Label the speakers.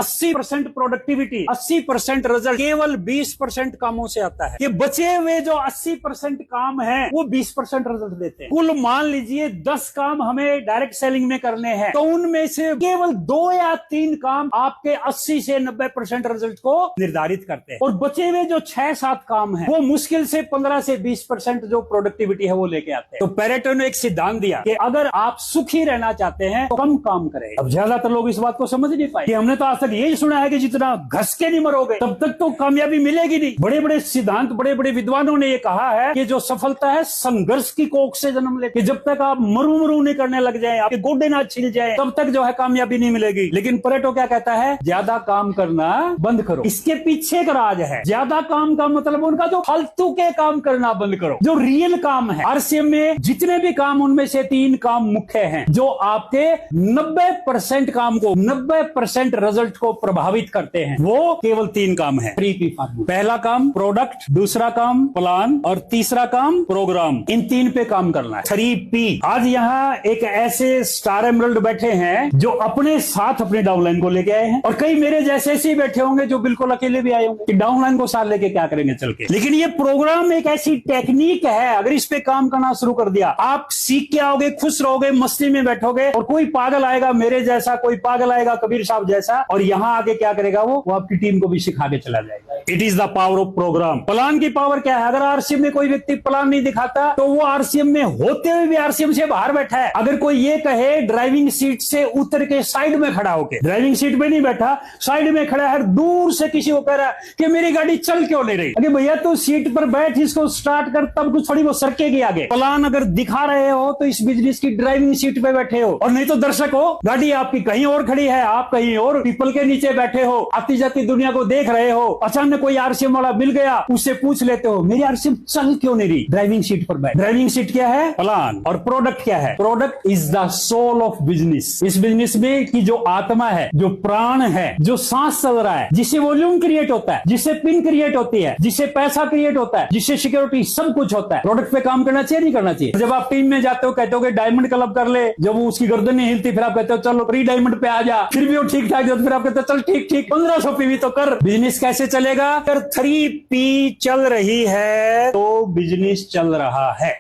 Speaker 1: 80% productivity, 80% result केवल 20% कामों से आता है। ये बचे हुए जो 80% काम है वो 20% रिजल्ट देते हैं। कुल मान लीजिए 10 काम हमें डायरेक्ट सेलिंग में करने हैं, तो उनमें से केवल 2 या 3 काम आपके 80 से 90% रिजल्ट को निर्धारित करते हैं, और बचे हुए जो 6-7 काम है वो मुश्किल से 15 से 20% जो प्रोडक्टिविटी है वो लेके आते हैं। तो पेरेटो ने एक सिद्धांत दिया कि अगर आप सुखी रहना चाहते हैं तो कम काम करें। अब ज्यादातर लोग इस बात को समझ नहीं पाए कि हमने तो आज तक यही सुना है कि जितना घस के नहीं मरोगे तब तक तो कामयाबी मिलेगी नहीं। बड़े बड़े सिद्धांत, बड़े बड़े विद्वानों ने ये कहा है कि जो सफलता है संघर्ष की कोख से जन्म लेती है। जब तक आप मरू मरू नहीं करने लग जाए, आपके गोडे ना छिल जाए, तब तक जो है कामयाबी नहीं मिलेगी। लेकिन पेरेटो क्या कहता है? ज्यादा काम करना बंद करो। इसके पीछे एक राज है। ज्यादा काम का मतलब उनका जो फालतू के काम करना बंद करो, जो रियल काम है। आरसीएम में जितने भी काम, उनमें से 3 काम मुख्य हैं जो आपके 90% काम को, 90% रिजल्ट को प्रभावित करते हैं। वो केवल 3 काम है। 3P formula. पहला काम प्रोडक्ट, दूसरा काम प्लान, और तीसरा काम प्रोग्राम। इन 3 पे काम करना है। 3P। आज यहाँ एक ऐसे स्टार एमरल्ड बैठे हैं जो अपने साथ अपने डाउनलाइन को लेके आए हैं, और कई मेरे जैसे ही बैठे होंगे जो बिल्कुल अकेले भी आए होंगे कि डाउनलाइन को साथ लेके क्या करेंगे चल के। लेकिन ये प्रोग्राम एक ऐसी टेक्निक है, अगर इस पे काम करना शुरू कर दिया, आप सीख के आओगे, खुश रहोगे, मस्ती में बैठोगे, और कोई पागल आएगा मेरे जैसा, कोई पागल आएगा कबीर साहब जैसा, और यहां आगे क्या करेगा वो आपकी टीम को भी सिखा के चला जाएगा। It is the power of program. Plan की पावर क्या है? अगर आरसीएम में कोई व्यक्ति प्लान नहीं दिखाता तो वो आरसीएम में होते हुए भी आरसीएम से बाहर बैठा है। अगर कोई ये कहे ड्राइविंग सीट से उतर के साइड में खड़ा होके, ड्राइविंग सीट पे नहीं बैठा, साइड में खड़ा है, दूर से किसी को कह रहा है कि मेरी गाड़ी चल क्यों नहीं रही? अरे भैया तू सीट पर बैठ, इसको स्टार्ट कर, तब कुछ थोड़ी वो सरकेगी आगे। प्लान अगर दिखा रहे हो तो इस बिजनेस की ड्राइविंग सीट पे बैठे हो, और नहीं तो दर्शक हो, गाड़ी आपकी कहीं और खड़ी है, आप कहीं और पीपल के नीचे बैठे हो, आती जाती दुनिया को देख रहे हो। अचानक कोई आरसीएम वाला मिल गया, उससे पूछ लेते हो मेरी आरसीएम चल क्यों नहीं रही? ड्राइविंग सीट पर बैठ। ड्राइविंग सीट क्या है? प्लान। और प्रोडक्ट क्या है? Product is the soul of business. इस बिजनेस में की जो आत्मा है, जो प्राण है, जो सांस चल रहा है, जिससे वॉल्यूम क्रिएट होता है, जिससे पिन क्रिएट होती है, जिससे पैसा क्रिएट होता है, जिससे सिक्योरिटी, सब कुछ होता है। प्रोडक्ट पे काम करना चाहिए नहीं करना चाहिए? जब आप टीम में जाते हो कहते हो कि डायमंड क्लब कर ले, जब वो उसकी गर्दन नहीं हिलती फिर आप कहते हो चलो प्री डायमंड पे आ जा, फिर भी वो ठीक ठाक, फिर आप कहते हो चल ठीक ठीक 1500 पीवी तो कर। बिजनेस कैसे चलेगा? अगर 3P चल रही है तो बिजनेस चल रहा है।